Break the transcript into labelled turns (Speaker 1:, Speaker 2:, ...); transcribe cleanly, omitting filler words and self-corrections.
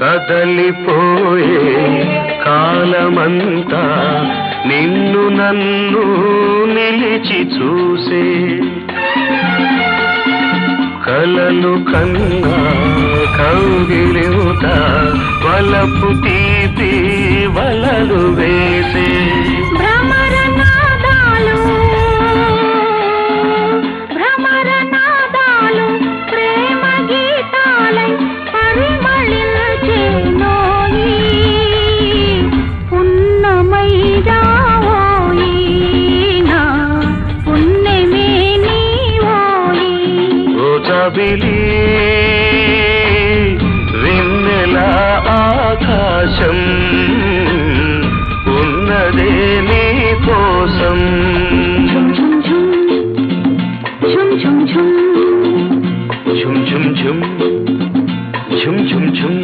Speaker 1: కదలిపోయే కాలమంతా నిన్ను నన్ను నిలిచి చూసే కలలు కన్నా కౌగిలింత వలపు తీపి వలలు వేసే
Speaker 2: ప్రేమ గీతాలై పరిమళించే నోయి పున్నమై రావోయి నా పున్నమే నీవోయి
Speaker 1: ఓ చబిలి వెన్నెల ఆకాశం ఉన్నదే నీ కోసం
Speaker 2: ఝుమ్ ఝుమ్ ఝుమ్
Speaker 1: ఝుమ్ ఝుమ్ ఝుమ్ ఝుమ్ ఝుమ్ ఝుమ్